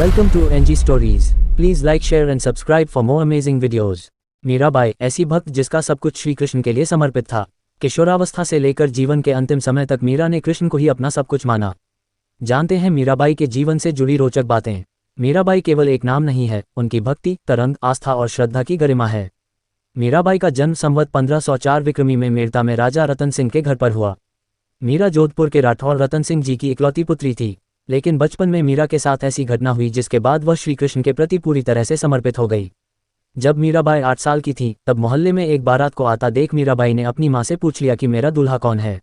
Welcome to NG Stories. Please like, share and subscribe for more amazing videos. Mirabai ऐसी भक्त जिसका सब कुछ श्री कृष्ण के लिए समर्पित था। किशोरावस्था से लेकर जीवन के अंतिम समय तक मीरा ने कृष्ण को ही अपना सब कुछ माना। जानते हैं मीराबाई के जीवन से जुड़ी रोचक बातें। मीराबाई केवल एक नाम नहीं है, उनकी भक्ति, तरंग, आस्था और श्रद्धा की गरिमा है। मीराबाई का जन्म संवत 1504 विक्रमी में मेरता में राजा रतन सिंह के घर पर हुआ। मीरा जोधपुर के राठौर रतन सिंह जी की इकलौती पुत्री थी, लेकिन बचपन में मीरा के साथ ऐसी घटना हुई जिसके बाद वह श्री कृष्ण के प्रति पूरी तरह से समर्पित हो गई। जब मीराबाई 8 साल की थी, तब मोहल्ले में एक बारात को आता देख मीराबाई ने अपनी माँ से पूछ लिया कि मेरा दूल्हा कौन है।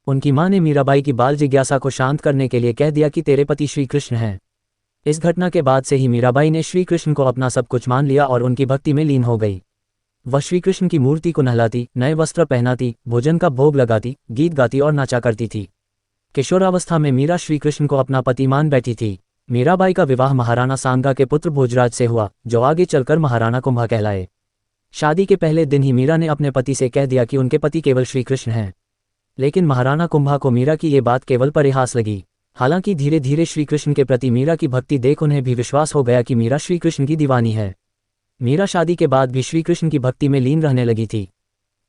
उनकी माँ ने मीराबाई की बाल जिज्ञासा को शांत करने के लिए कह दिया कि तेरे पति श्री कृष्ण हैं। इस घटना के बाद से ही मीराबाई ने श्री कृष्ण को अपना सब कुछ मान लिया और उनकी भक्ति में लीन हो गई। वह श्री कृष्ण की मूर्ति को नहलाती, नए वस्त्र पहनाती, भोजन का भोग लगाती, गीत गाती और नाचा करती थी। किशोरावस्था में मीरा श्री कृष्ण को अपना पति मान बैठी थी। मीराबाई का विवाह महाराणा सांगा के पुत्र भोजराज से हुआ, जो आगे चलकर महाराणा कुंभा कहलाए। शादी के पहले दिन ही मीरा ने अपने पति से कह दिया कि उनके पति केवल श्री कृष्ण हैं। लेकिन महाराणा कुंभा को मीरा की ये बात केवल परिहास लगी। हालांकि धीरे धीरे श्री कृष्ण के प्रति मीरा की भक्ति देख उन्हें भी विश्वास हो गया कि मीरा श्री कृष्ण की दीवानी है। मीरा शादी के बाद भी श्री कृष्ण की भक्ति में लीन रहने लगी थी।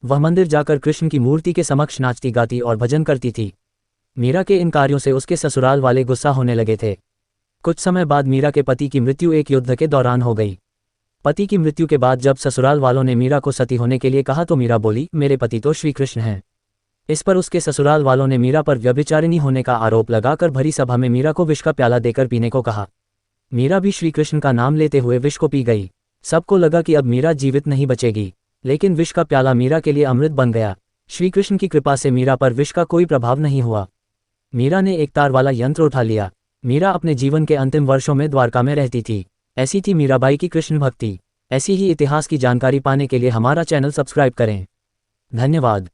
वह मंदिर जाकर कृष्ण की मूर्ति के समक्ष नाचती गाती और भजन करती थी। मीरा के इन कार्यों से उसके ससुराल वाले गुस्सा होने लगे थे। कुछ समय बाद मीरा के पति की मृत्यु एक युद्ध के दौरान हो गई। पति की मृत्यु के बाद जब ससुराल वालों ने मीरा को सती होने के लिए कहा तो मीरा बोली, मेरे पति तो श्री कृष्ण हैं। इस पर उसके ससुराल वालों ने मीरा पर व्यभिचारिणी होने का आरोप लगाकर भरी सभा में मीरा को विष का प्याला देकर पीने को कहा। मीरा भी श्री कृष्ण का नाम लेते हुए विष को पी गई। सबको लगा कि अब मीरा जीवित नहीं बचेगी, लेकिन विष का प्याला मीरा के लिए अमृत बन गया। श्री कृष्ण की कृपा से मीरा पर विष का कोई प्रभाव नहीं हुआ। मीरा ने एक तार वाला यंत्र उठा लिया। मीरा अपने जीवन के अंतिम वर्षों में द्वारका में रहती थी। ऐसी थी मीराबाई की कृष्ण भक्ति। ऐसी ही इतिहास की जानकारी पाने के लिए हमारा चैनल सब्सक्राइब करें। धन्यवाद।